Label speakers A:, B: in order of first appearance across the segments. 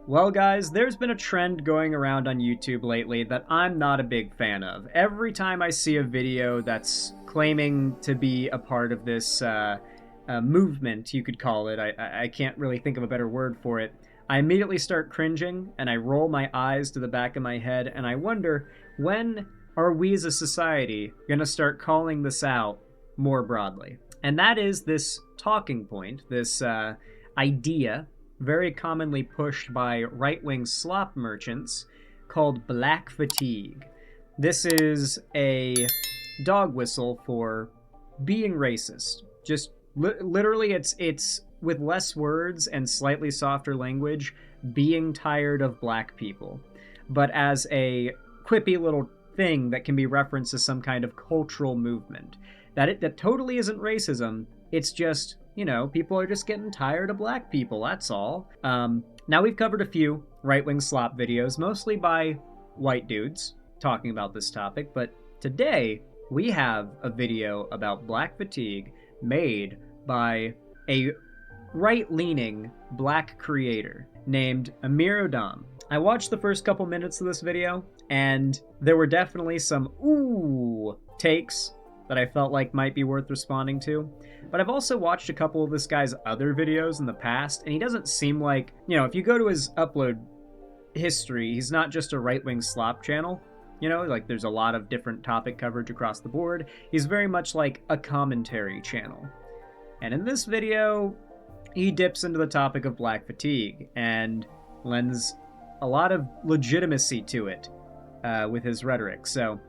A: Well, guys, there's been a trend going around on YouTube lately that I'm not a big fan of. Every time I see a video that's claiming to be a part of this movement, you could call it, I can't really think of a better word for it, I immediately start cringing and I roll my eyes to the back of my head and I wonder, when are we as a society going to start calling this out more broadly? And that is this talking point, this idea very commonly pushed by right-wing slop merchants called black fatigue. This is a dog whistle for being racist. Just literally it's with less words and slightly softer language, being tired of black people, but as a quippy little thing that can be referenced as some kind of cultural movement. That totally isn't racism. It's just, you know, people are just getting tired of black people, that's all. Now, we've covered a few right-wing slop videos, mostly by white dudes, talking about this topic, but today we have a video about black fatigue made by a right-leaning black creator named Amir Odom. I watched the first couple minutes of this video, and there were definitely some ooh takes that I felt like might be worth responding to. But I've also watched a couple of this guy's other videos in the past, and he doesn't seem like, you know, if you go to his upload history, he's not just a right-wing slop channel. You know, like there's a lot of different topic coverage across the board. He's very much like a commentary channel. And in this video, he dips into the topic of black fatigue and lends a lot of legitimacy to it with his rhetoric. So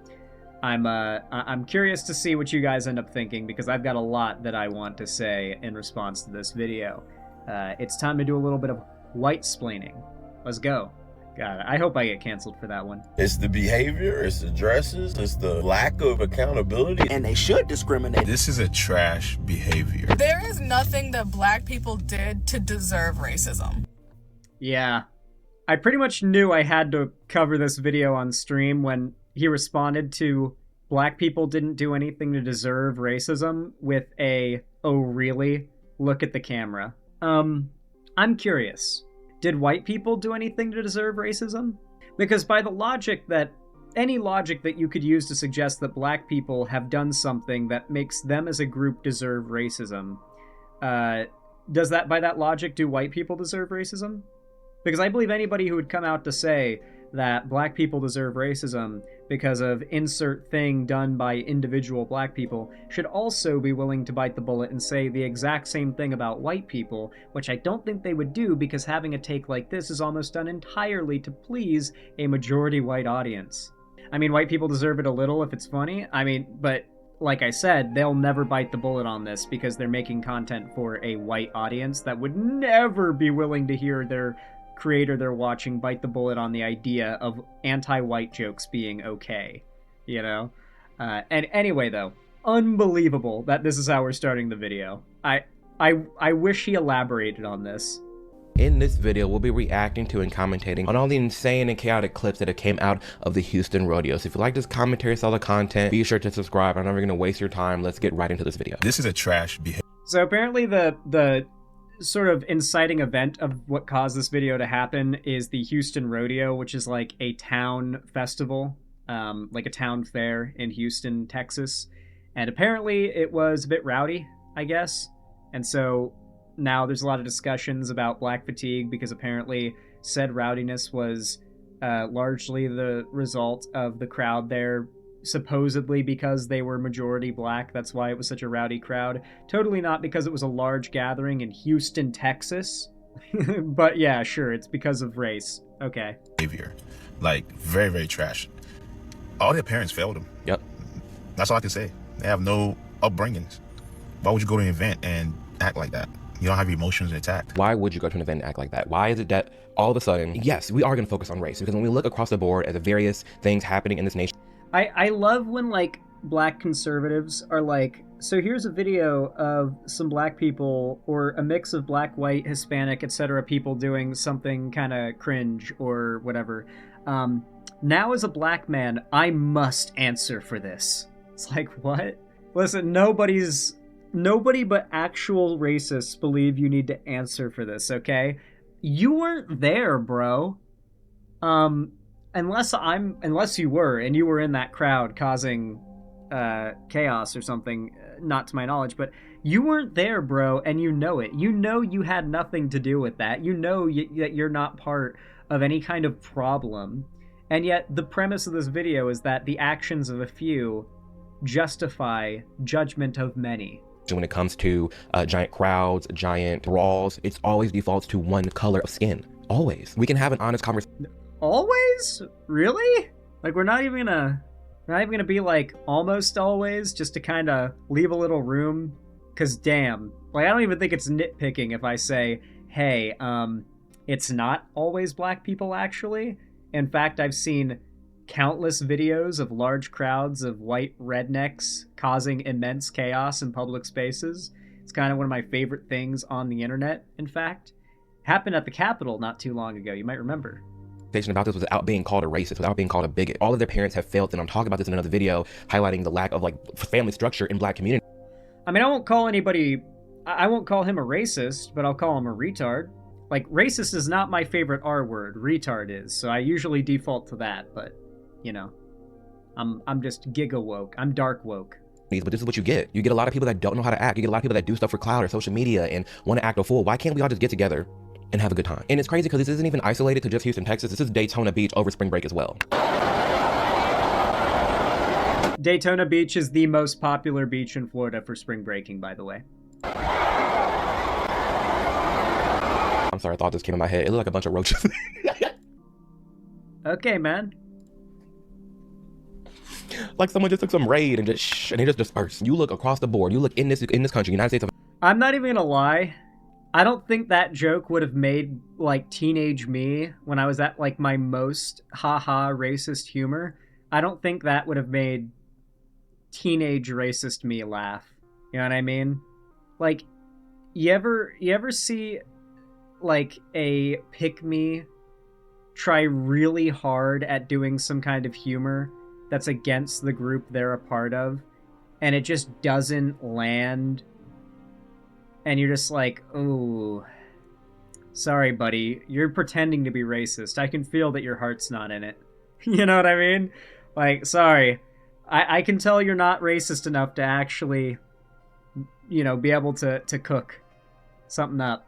A: I'm curious to see what you guys end up thinking, because I've got a lot that I want to say in response to this video. It's time to do a little bit of white-splaining. Let's go. God, I hope I get canceled for that one.
B: It's the behavior, it's the dresses, it's the lack of accountability.
C: And they should discriminate.
D: This is a trash behavior.
E: There is nothing that black people did to deserve racism.
A: Yeah. I pretty much knew I had to cover this video on stream when he responded to black people didn't do anything to deserve racism with a, oh really, look at the camera. I'm curious. Did white people do anything to deserve racism? Because by the logic that, any logic that you could use to suggest that black people have done something that makes them as a group deserve racism, does that, by that logic, do white people deserve racism? Because I believe anybody who would come out to say that black people deserve racism because of insert thing done by individual black people should also be willing to bite the bullet and say the exact same thing about white people, which I don't think they would do, because having a take like this is almost done entirely to please a majority white audience. I mean, white people deserve it a little if it's funny, but like I said, they'll never bite the bullet on this because they're making content for a white audience that would never be willing to hear their creator they're watching bite the bullet on the idea of anti-white jokes being okay, you know? And anyway, though, unbelievable that this is how we're starting the video. I wish he elaborated on this.
F: In this video, we'll be reacting to and commentating on all the insane and chaotic clips that have came out of the Houston rodeo. So if you like this commentary style of content, be sure to subscribe. I'm never going to waste your time. Let's get right into this video.
D: This is a trash behavior.
A: So apparently the sort of inciting event of what caused this video to happen is the Houston rodeo, which is like a town festival, like a town fair in Houston, Texas. And apparently it was a bit rowdy, I guess. And so now there's a lot of discussions about black fatigue, because apparently said rowdiness was largely the result of the crowd there, supposedly because they were majority black. That's why it was such a rowdy crowd. Totally not because it was a large gathering in Houston, Texas. But yeah, sure, it's because of race. Okay.
D: Behavior. Like, very, very trash. All their parents failed them.
F: Yep.
D: That's all I can say. They have no upbringings. Why would you go to an event and act like that? You don't have your emotions intact.
F: Why would you go to an event and act like that? Why is it that all of a sudden, yes, we are going to focus on race? Because when we look across the board at the various things happening in this nation,
A: I love when, like, black conservatives are like, so here's a video of some black people, or a mix of black, white, Hispanic, etc. people doing something kind of cringe or whatever. Now as a black man, I must answer for this. It's like, what? Listen, nobody but actual racists believe you need to answer for this, okay? You weren't there, bro. Unless you were, and you were in that crowd causing chaos or something, not to my knowledge, but you weren't there, bro, and you know it. You know you had nothing to do with that. You know that you're not part of any kind of problem. And yet the premise of this video is that the actions of a few justify judgment of many.
F: When it comes to giant crowds, giant brawls, it's always defaults to one color of skin. Always. We can have an honest conversation.
A: Always? Really? Like, we're not even gonna be like almost always, just to kind of leave a little room. Cause damn, like, I don't even think it's nitpicking if I say, hey, it's not always black people, actually. In fact, I've seen countless videos of large crowds of white rednecks causing immense chaos in public spaces. It's kind of one of my favorite things on the internet, in fact. Happened at the Capitol not too long ago, you might remember.
F: About this without being called a racist, without being called a bigot. All of their parents have failed, and I'm talking about this in another video, highlighting the lack of like family structure in black community.
A: I mean, I won't call him a racist, but I'll call him a retard. Like, racist is not my favorite R word, retard is, so I usually default to that, but, you know, I'm just giga woke, I'm dark woke.
F: But this is what you get. You get a lot of people that don't know how to act. You get a lot of people that do stuff for clout or social media and want to act a fool. Why can't we all just get together and have a good time? And it's crazy because this isn't even isolated to just Houston, Texas. This is Daytona Beach over spring break as well.
A: Daytona Beach is the most popular beach in Florida for spring breaking, by the way.
F: I'm sorry, I thought this came in my head. It looked like a bunch of roaches.
A: Okay, man.
F: Like someone just took some raid and they just dispersed. You look across the board. You look in this country, United States of...
A: I'm not even gonna lie. I don't think that joke would have made, like, teenage me when I was at, like, my most haha racist humor. I don't think that would have made teenage racist me laugh. You know what I mean? Like, you ever see, like, a pick-me try really hard at doing some kind of humor that's against the group they're a part of, and it just doesn't land, and you're just like, oh, sorry, buddy, you're pretending to be racist. I can feel that your heart's not in it. You know what I mean? Like, sorry. I can tell you're not racist enough to actually, you know, be able to cook something up.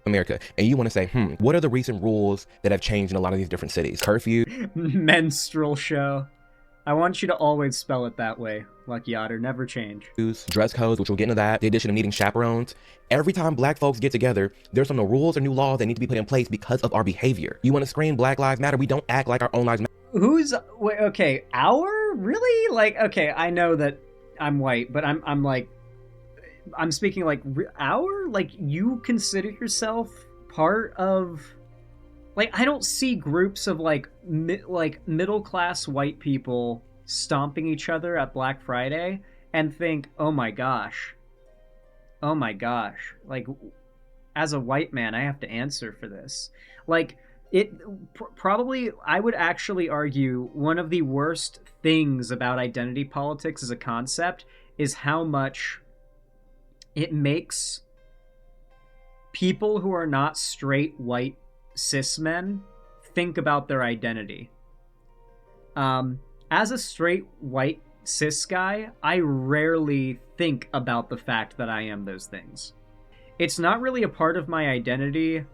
F: America, and you want to say, what are the recent rules that have changed in a lot of these different cities? Curfew.
A: Menstrual show. I want you to always spell it that way, Lucky Otter. Never change.
F: Dress codes, which we'll get into that. The addition of needing chaperones. Every time black folks get together, there's some rules or new laws that need to be put in place because of our behavior. You want to scream Black Lives Matter? We don't act like our own lives matter.
A: Wait, okay, our? Really? Like, okay, I know that I'm white, but I'm speaking like our? Like, you consider yourself part of... Like, I don't see groups of, like, middle-class white people stomping each other at Black Friday and think, oh my gosh. Like, as a white man, I have to answer for this. Like, probably, I would actually argue one of the worst things about identity politics as a concept is how much it makes people who are not straight white cis men think about their identity. As a straight white cis guy, I rarely think about the fact that I am those things. It's not really a part of my identity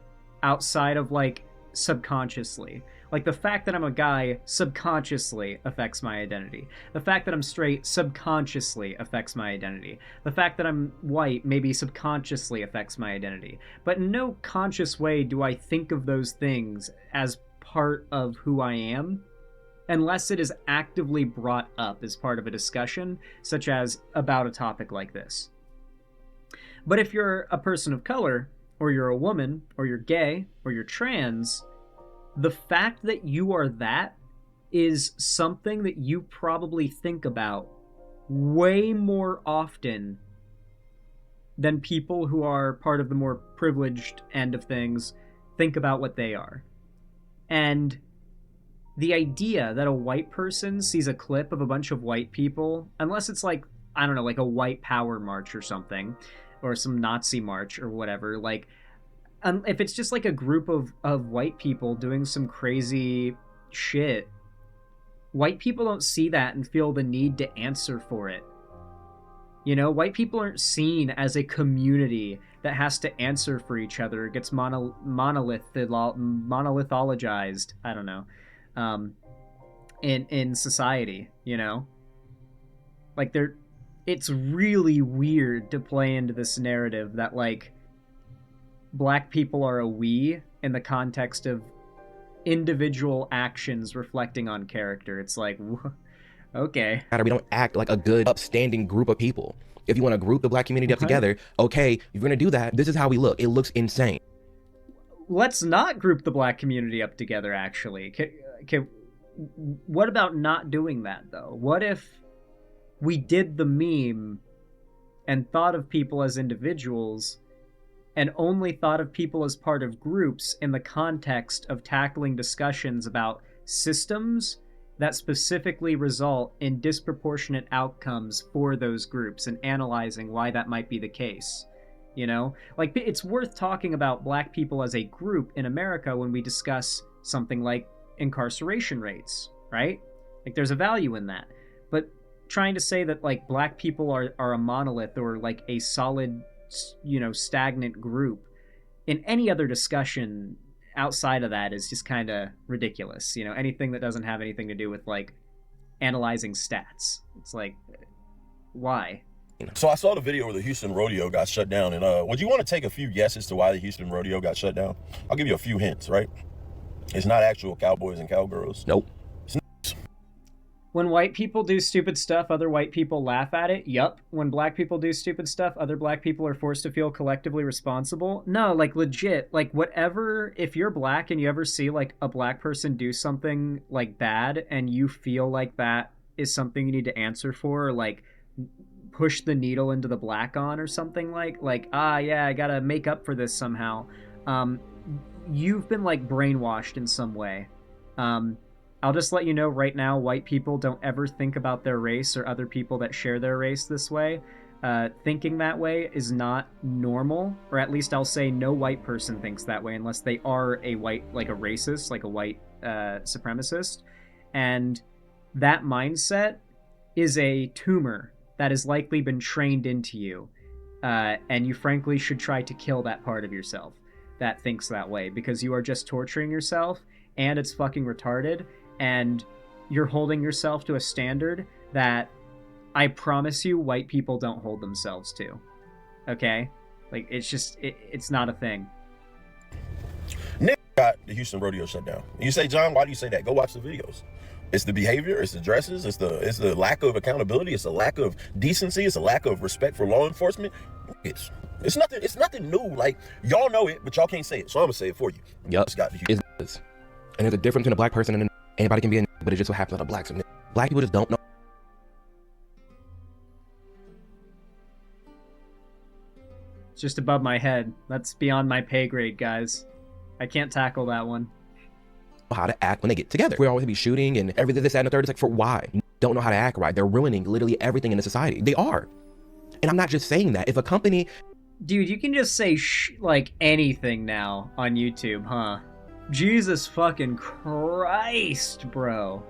A: outside of, like, subconsciously. Like, the fact that I'm a guy subconsciously affects my identity. The fact that I'm straight subconsciously affects my identity. The fact that I'm white maybe subconsciously affects my identity. But in no conscious way do I think of those things as part of who I am, unless it is actively brought up as part of a discussion, such as about a topic like this. But if you're a person of color, or you're a woman, or you're gay, or you're trans, the fact that you are that is something that you probably think about way more often than people who are part of the more privileged end of things think about what they are. And the idea that a white person sees a clip of a bunch of white people, unless it's like, I don't know, like a white power march or something, or some Nazi march or whatever, like, if it's just like a group of white people doing some crazy shit, white people don't see that and feel the need to answer for it. You know, white people aren't seen as a community that has to answer for each other. It gets monolithologized. I don't know. In society, you know, like it's really weird to play into this narrative that like black people are a we in the context of individual actions reflecting on character. It's like, okay.
F: We don't act like a good, upstanding group of people. If you want to group the black community up together, okay, if you're going to do that, this is how we look. It looks insane.
A: Let's not group the black community up together, actually. What about not doing that, though? What if we did the meme and thought of people as individuals and only thought of people as part of groups in the context of tackling discussions about systems that specifically result in disproportionate outcomes for those groups and analyzing why that might be the case? You know, like, it's worth talking about black people as a group in America when we discuss something like incarceration rates, right? Like, there's a value in that. But trying to say that like black people are a monolith or like a solid, you know, stagnant group in any other discussion outside of that is just kind of ridiculous. You know, anything that doesn't have anything to do with like analyzing stats, it's like, why?
B: So I saw the video where the Houston rodeo got shut down, and would you want to take a few guesses to why the Houston rodeo got shut down? I'll give you a few hints, right? It's not actual cowboys and cowgirls.
F: Nope.
A: When white people do stupid stuff, other white people laugh at it. Yup. When black people do stupid stuff, other black people are forced to feel collectively responsible. No, like legit, like whatever, if you're black and you ever see like a black person do something like bad and you feel like that is something you need to answer for, or like push the needle into the black on or something, like yeah, I gotta make up for this somehow. You've been like brainwashed in some way. I'll just let you know right now, white people don't ever think about their race or other people that share their race this way. Thinking that way is not normal, or at least I'll say no white person thinks that way unless they are a white, like a racist, like a white supremacist. And that mindset is a tumor that has likely been trained into you. And you frankly should try to kill that part of yourself that thinks that way, because you are just torturing yourself and it's fucking retarded. And you're holding yourself to a standard that I promise you white people don't hold themselves to. Okay? Like, it's just, it's not a thing.
B: Nick got the Houston rodeo shut down. And you say, John, why do you say that? Go watch the videos. It's the behavior, it's the dresses, it's the lack of accountability, it's a lack of decency, it's a lack of respect for law enforcement. It's nothing new. Like, y'all know it, but y'all can't say it. So I'm gonna say it for you.
F: Yup.
B: It's got the Houston.
F: And there's a difference between a black person and anybody can be a but it just so happens that a black people just don't know.
A: It's just above my head. That's beyond my pay grade, guys. I can't tackle that one.
F: How to act when they get together. We're always be shooting and everything, this, that, and the third. It's like, for why? Don't know how to act right. They're ruining literally everything in the society. They are. And I'm not just saying that. If a company...
A: Dude, you can just say like anything now on YouTube, huh? Jesus fucking Christ, bro.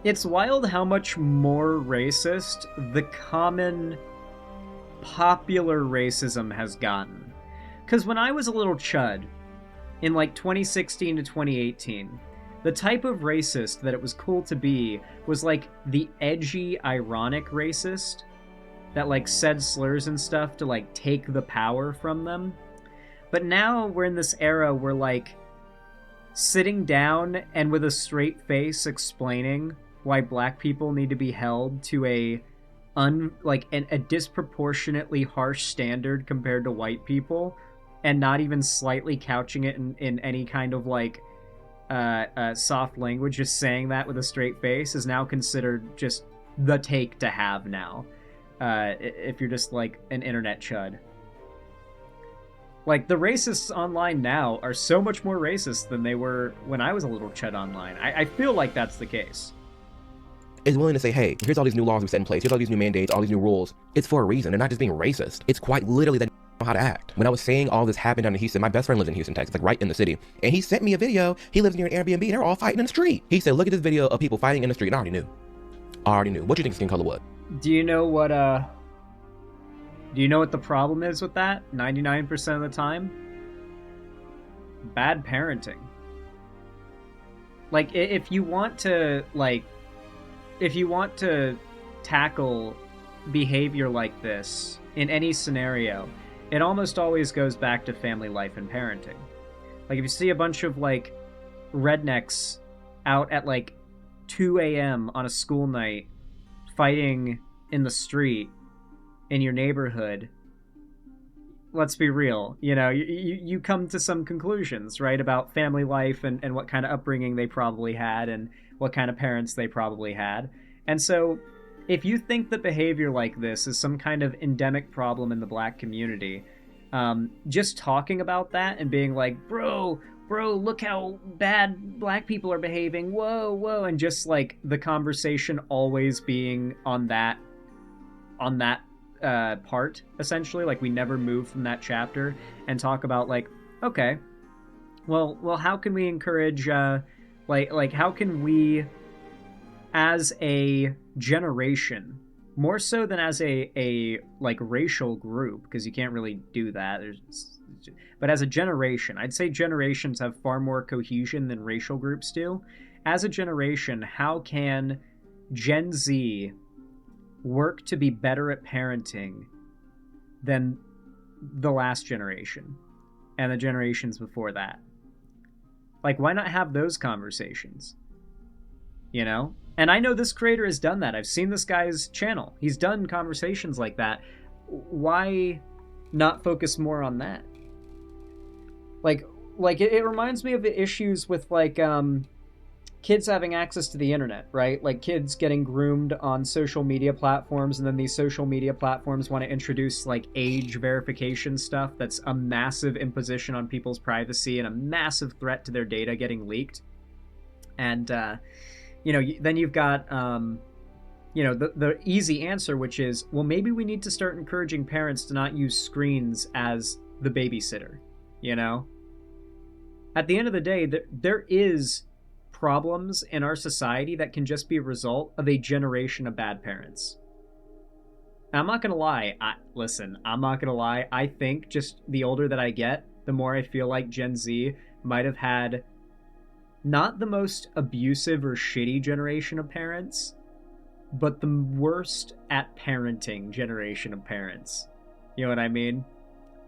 A: It's wild how much more racist the common popular racism has gotten. Because when I was a little chud, in like 2016 to 2018, the type of racist that it was cool to be was like the edgy, ironic racist that like said slurs and stuff to like take the power from them. But now we're in this era where like sitting down and with a straight face explaining why black people need to be held to a disproportionately harsh standard compared to white people, and not even slightly couching it in any kind of like soft language, just saying that with a straight face is now considered just the take to have now, if you're just like an internet chud. Like, the racists online now are so much more racist than they were when I was a little chud online. I feel like that's the case.
F: Is willing to say, hey, here's all these new laws we set in place, here's all these new mandates, all these new rules. It's for a reason. They're not just being racist. It's quite literally that how to act. When I was saying all this happened down in Houston, my best friend lives in Houston, Texas, like right in the city. And he sent me a video. He lives near an Airbnb and they're all fighting in the street. He said, look at this video of people fighting in the street. And I already knew. What do you think skin color was?
A: Do you know what the problem is with that? 99% of the time? Bad parenting. Like, if you want to tackle behavior like this in any scenario, it almost always goes back to family life and parenting. Like, if you see a bunch of, like, rednecks out at, like, 2 a.m. on a school night fighting in the street in your neighborhood, let's be real, you know, you come to some conclusions, right, about family life and what kind of upbringing they probably had and what kind of parents they probably had. And so if you think that behavior like this is some kind of endemic problem in the black community, just talking about that and being like, bro, look how bad black people are behaving, whoa, and just like the conversation always being on that part, essentially, like we never move from that chapter and talk about like, okay, well how can we encourage like how can we as a generation, more so than as a like racial group, because you can't really do that, but as a generation, I'd say generations have far more cohesion than racial groups do. As a generation, how can Gen Z work to be better at parenting than the last generation and the generations before that? Like, why not have those conversations? You know? And I know this creator has done that. I've seen this guy's channel. He's done conversations like that. Why not focus more on that? Like it reminds me of the issues with like kids having access to the internet, right? Like kids getting groomed on social media platforms, and then these social media platforms want to introduce like age verification stuff that's a massive imposition on people's privacy and a massive threat to their data getting leaked. And you know, then you've got you know, the easy answer, which is, well, maybe we need to start encouraging parents to not use screens as the babysitter. You know, at the end of the day, there is problems in our society that can just be a result of a generation of bad parents. And I'm not gonna lie. I'm not gonna lie. I think just the older that I get, the more I feel like Gen Z might have had not the most abusive or shitty generation of parents, but the worst at parenting generation of parents. You know what I mean?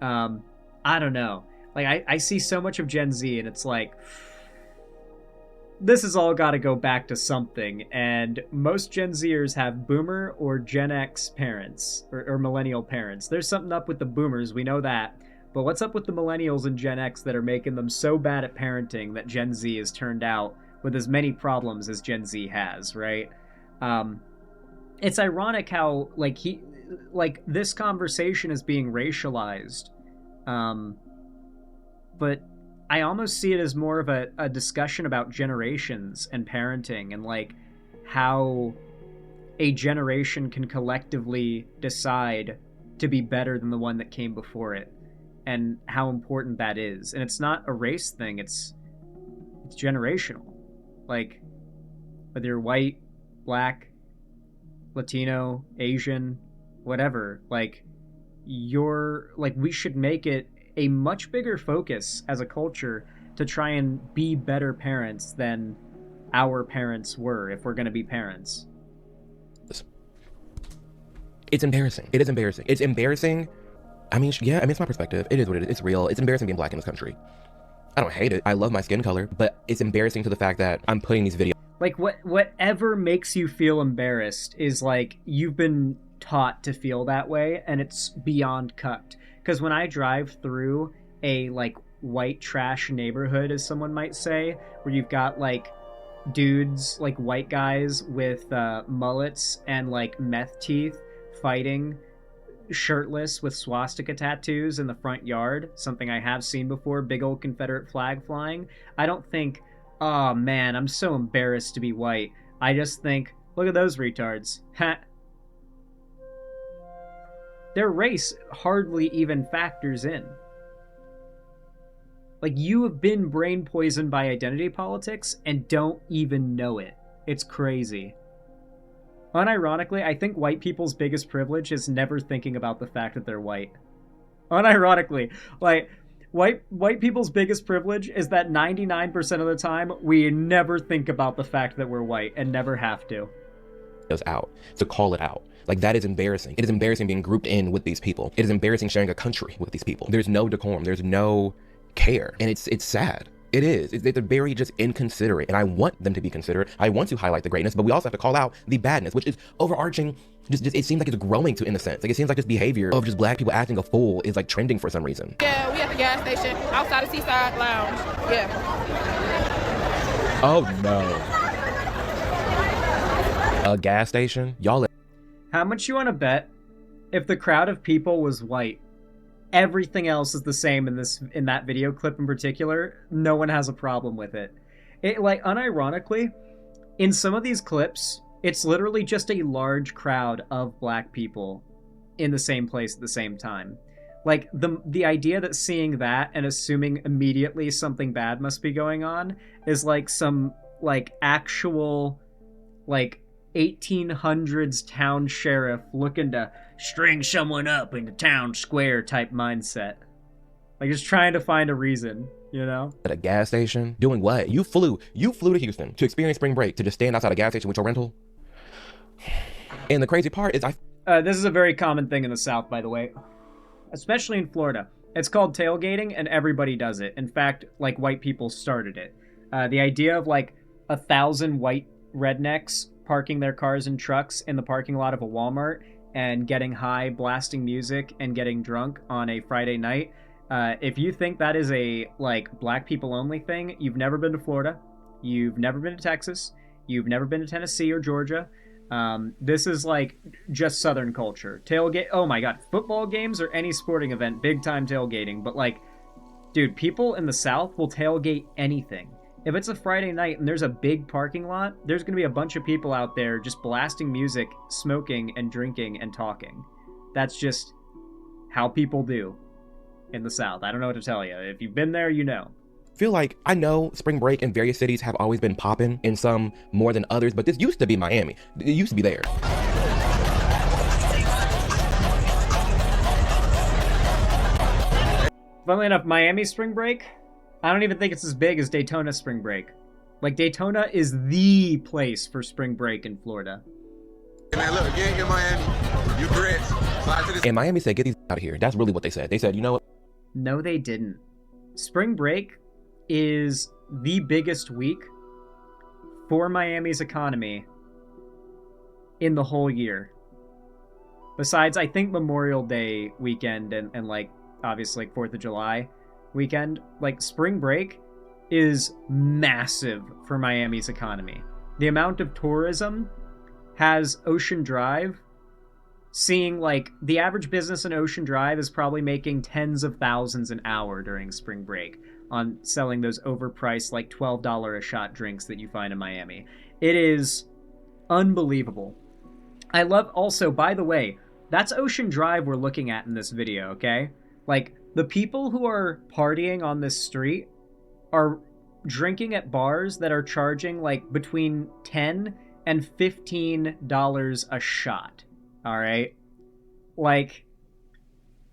A: I don't know. Like, I see so much of Gen Z, and it's like, this has all got to go back to something. And most Gen Zers have boomer or Gen X parents, or millennial parents. There's something up with the boomers, we know that. But what's up with the millennials and Gen X that are making them so bad at parenting that Gen Z has turned out with as many problems as Gen Z has, right? It's ironic how, like, this conversation is being racialized. But I almost see it as more of a discussion about generations and parenting, and like how a generation can collectively decide to be better than the one that came before it, and how important that is. And it's not a race thing, it's generational. Like, whether you're white, black, Latino, Asian, whatever, like, we should make it a much bigger focus as a culture to try and be better parents than our parents were, if we're going to be parents.
F: It's embarrassing. It is embarrassing. It's embarrassing. I mean, yeah, I mean, it's my perspective. It is what it is. It's real. It's embarrassing being black in this country. I don't hate it. I love my skin color, but it's embarrassing to the fact that I'm putting these videos.
A: Like, whatever makes you feel embarrassed is like, you've been taught to feel that way, and it's beyond cucked. Because when I drive through a, like, white trash neighborhood, as someone might say, where you've got, like, dudes, like, white guys with mullets and, like, meth teeth fighting shirtless with swastika tattoos in the front yard, something I have seen before, big old Confederate flag flying, I don't think, oh, man, I'm so embarrassed to be white. I just think, look at those retards. Ha. their race hardly even factors in. Like, you have been brain poisoned by identity politics and don't even know it. It's crazy. Unironically, I think white people's biggest privilege is never thinking about the fact that they're white. Unironically, like, white people's biggest privilege is that 99% of the time we never think about the fact that we're white and never have to.
F: Us out, to call it out. Like, that is embarrassing. It is embarrassing being grouped in with these people. It is embarrassing sharing a country with these people. There's no decorum. There's no care. And it's sad. It is. They're very just inconsiderate. And I want them to be considerate. I want to highlight the greatness, but we also have to call out the badness, which is overarching. Just it seems like it's growing to innocence. Like, it seems like this behavior of just black people acting a fool is like trending for some reason.
C: Yeah, we at the gas station outside of Seaside Lounge. Yeah.
F: Oh no. A gas station? Y'all.
A: How much you want to bet if the crowd of people was white, everything else is the same in that video clip in particular, no one has a problem with it. It, like, unironically, in some of these clips, it's literally just a large crowd of black people in the same place at the same time. Like, the idea that seeing that and assuming immediately something bad must be going on is like some, like, actual, like, 1800s town sheriff looking to string someone up in the town square type mindset. Like, just trying to find a reason, you know?
F: At a gas station? Doing what? You flew to Houston to experience spring break, to just stand outside a gas station with your rental? And the crazy part is
A: this is a very common thing in the South, by the way. Especially in Florida. It's called tailgating, and everybody does it. In fact, like, white people started it. The idea of, like, 1,000 white rednecks parking their cars and trucks in the parking lot of a Walmart and getting high, blasting music, and getting drunk on a Friday night. If you think that is a, like, black people only thing, you've never been to Florida, you've never been to Texas, you've never been to Tennessee or Georgia. This is, like, just Southern culture. Tailgate, oh my god, football games or any sporting event, big time tailgating. But, like, dude, people in the South will tailgate anything. If it's a Friday night and there's a big parking lot, there's going to be a bunch of people out there just blasting music, smoking, and drinking and talking. That's just how people do in the South. I don't know what to tell you. If you've been there, you know.
F: feel like I know spring break in various cities have always been popping, in some more than others, but this used to be Miami. It used to be there.
A: Funnily enough, Miami spring break, I don't even think it's as big as Daytona spring break. Like, Daytona is the place for spring break in Florida.
G: Hey man, look, you ain't in Miami, you grits.
F: And Miami said, get these out of here. That's really what they said. They said, you know what?
A: No, they didn't. Spring break is the biggest week for Miami's economy in the whole year. Besides, I think Memorial Day weekend and like, obviously, like 4th of July weekend, like, spring break is massive for Miami's economy. The amount of tourism has Ocean Drive seeing, like, the average business in Ocean Drive is probably making tens of thousands an hour during spring break on selling those overpriced, like, $12 a shot drinks that you find in Miami. It is unbelievable. I love, also, by the way, that's Ocean Drive we're looking at in this video, okay? Like, the people who are partying on this street are drinking at bars that are charging, like, between $10 and $15 a shot. All right? Like,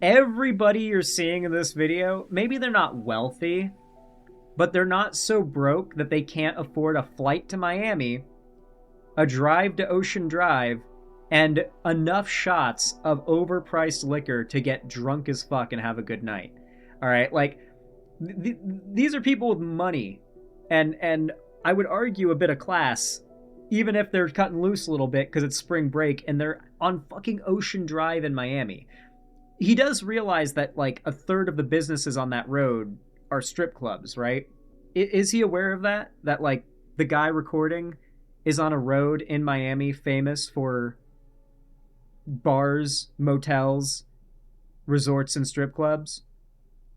A: everybody you're seeing in this video, maybe they're not wealthy, but they're not so broke that they can't afford a flight to Miami, a drive to Ocean Drive, and enough shots of overpriced liquor to get drunk as fuck and have a good night. All right? Like, these are people with money, and I would argue a bit of class, even if they're cutting loose a little bit because it's spring break and they're on fucking Ocean Drive in Miami. He does realize that, like, a third of the businesses on that road are strip clubs, right? Is he aware of that? That, like, the guy recording is on a road in Miami famous for bars, motels, resorts, and strip clubs?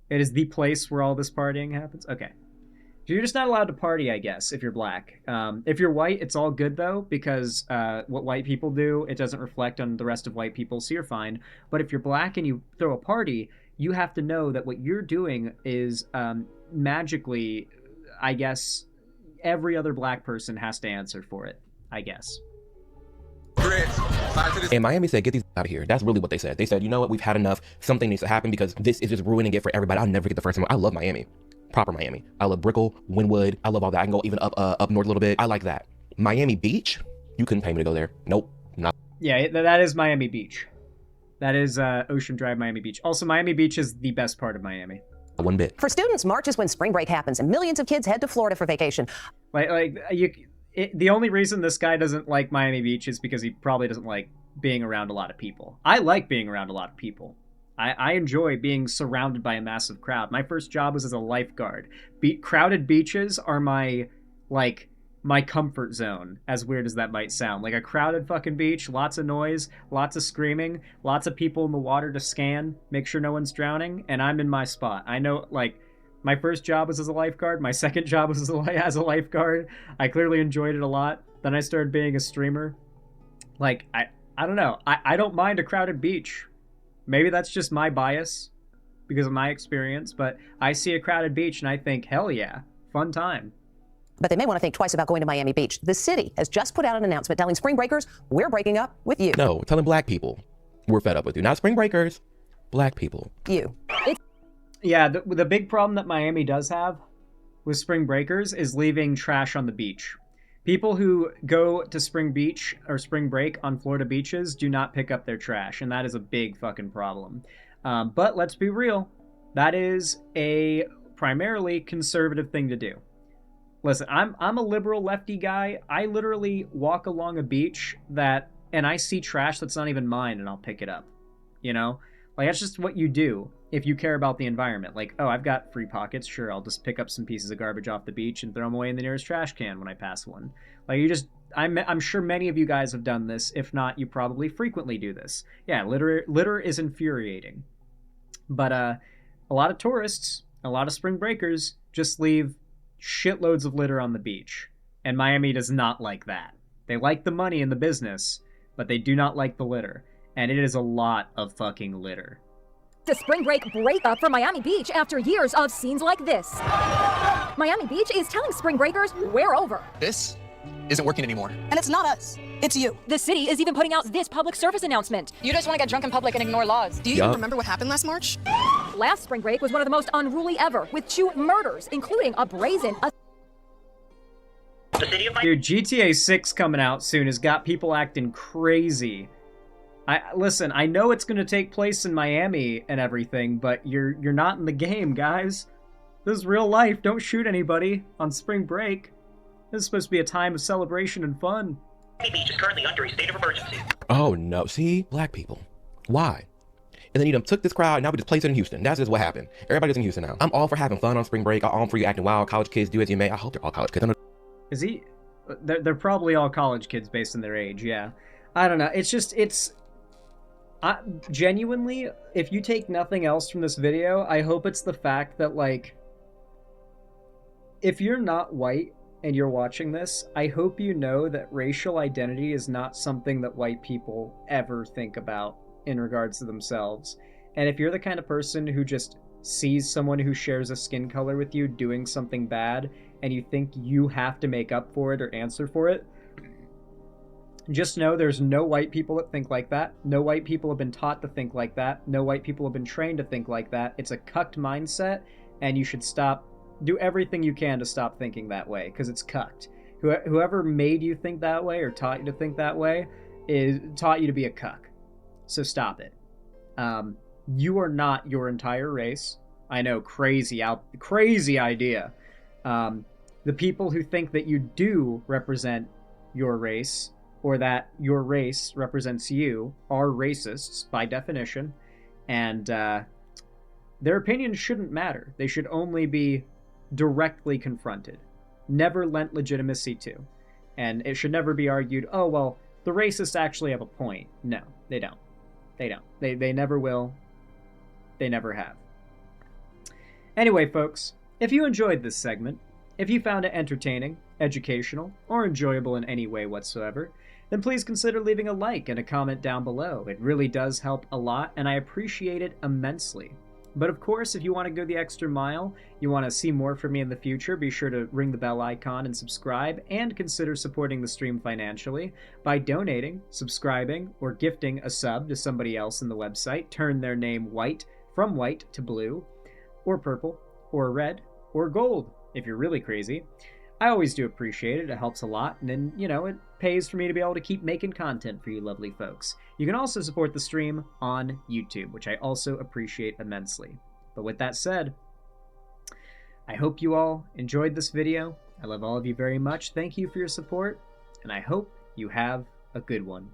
A: It is the place where all this partying happens? Okay. You're just not allowed to party, I guess, if you're black. If you're white, it's all good, though, because what white people do, it doesn't reflect on the rest of white people, so you're fine. But if you're black and you throw a party, you have to know that what you're doing is magically, I guess, every other black person has to answer for it, I guess.
F: And Miami said, get these out of here. That's really what they said. They said, you know what, we've had enough. Something needs to happen because this is just ruining it for everybody. I'll never get the first time. I love Miami. Proper Miami. I love Brickell, Wynwood. I love all that. I can go even up north a little bit. I like that. Miami Beach, you couldn't pay me to go there. Nope. Not.
A: Yeah, that is Miami Beach. That is Ocean Drive, Miami Beach. Also, Miami Beach is the best part of Miami.
F: One bit.
H: For students, March is when spring break happens, and millions of kids head to Florida for vacation.
A: The only reason this guy doesn't like Miami Beach is because he probably doesn't like being around a lot of people. I like being around a lot of people. I enjoy being surrounded by a massive crowd. My first job was as a lifeguard. Crowded beaches are my comfort zone, as weird as that might sound. Like a crowded fucking beach, lots of noise, lots of screaming, lots of people in the water to scan, make sure no one's drowning, and I'm in my spot. I know, like, my first job was as a lifeguard. My second job was as a lifeguard. I clearly enjoyed it a lot. Then I started being a streamer. Like, I don't know. I don't mind a crowded beach. Maybe that's just my bias because of my experience, but I see a crowded beach and I think, hell yeah, fun time.
H: But they may want to think twice about going to Miami Beach. The city has just put out an announcement telling spring breakers, we're breaking up with you.
F: No, telling black people, we're fed up with you. Not spring breakers, black people.
H: You.
A: Yeah, the big problem that Miami does have with spring breakers is leaving trash on the beach. People who go to spring beach or spring break on Florida beaches do not pick up their trash, and that is a big fucking problem. But let's be real, that is a primarily conservative thing to do. Listen, I'm a liberal lefty guy. I literally walk along a beach and I see trash that's not even mine, and I'll pick it up. You know? Like, that's just what you do if you care about the environment. Like, oh, I've got free pockets. Sure, I'll just pick up some pieces of garbage off the beach and throw them away in the nearest trash can when I pass one. Like, I'm sure many of you guys have done this. If not, you probably frequently do this. Yeah, litter is infuriating. But a lot of tourists, a lot of spring breakers just leave shitloads of litter on the beach. And Miami does not like that. They like the money and the business, but they do not like the litter. And it is a lot of fucking litter.
I: The spring break breakup for Miami Beach after years of scenes like this. Miami Beach is telling spring breakers we're over.
J: This isn't working anymore.
K: And it's not us. It's you.
I: The city is even putting out this public service announcement.
C: You just want to get drunk in public and ignore laws.
K: Do you even remember what happened last March?
I: Last spring break was one of the most unruly ever, with 2 murders, including a brazen...
A: Dude, GTA 6 coming out soon has got people acting crazy. Listen, I know it's going to take place in Miami and everything, but you're not in the game, guys. This is real life. Don't shoot anybody on spring break. This is supposed to be a time of celebration and fun.
L: Miami Beach is currently under a state of emergency.
F: Oh no, see? Black people. Why? And then you done took this crowd, and now we just place it in Houston. That's just what happened. Everybody's in Houston now. I'm all for having fun on spring break. I'm all for you acting wild. College kids, do as you may. I hope they're all college kids.
A: Is he? They're probably all college kids based on their age, yeah. I don't know. Genuinely, if you take nothing else from this video, I hope it's the fact that, like, if you're not white and you're watching this, I hope you know that racial identity is not something that white people ever think about in regards to themselves. And if you're the kind of person who just sees someone who shares a skin color with you doing something bad, and you think you have to make up for it or answer for it, just know there's no white people that think like that. No white people have been taught to think like that. No white people have been trained to think like that. It's a cucked mindset, and you should do everything you can to stop thinking that way, because it's cucked. Whoever made you think that way or taught you to think that way taught you to be a cuck. So stop it. You are not your entire race. I know, crazy idea. The people who think that you do represent your race, or that your race represents you, are racists by definition, and their opinions shouldn't matter. They should only be directly confronted, never lent legitimacy to, and it should never be argued, oh, well, the racists actually have a point. No, they don't. They never will. They never have. Anyway, folks, if you enjoyed this segment, If you found it entertaining, educational, or enjoyable in any way whatsoever, then please consider leaving a like and a comment down below. It really does help a lot, and I appreciate it immensely. But of course, if you want to go the extra mile, you want to see more from me in the future, be sure to ring the bell icon and subscribe, and consider supporting the stream financially by donating, subscribing, or gifting a sub to somebody else in the website. Turn their name white from white to blue, or purple, or red, or gold, if you're really crazy. I always do appreciate it. It helps a lot, and then, you know, it pays for me to be able to keep making content for you lovely folks. You can also support the stream on YouTube, which I also appreciate immensely. But with that said, I hope you all enjoyed this video. I love all of you very much. Thank you for your support, and I hope you have a good one.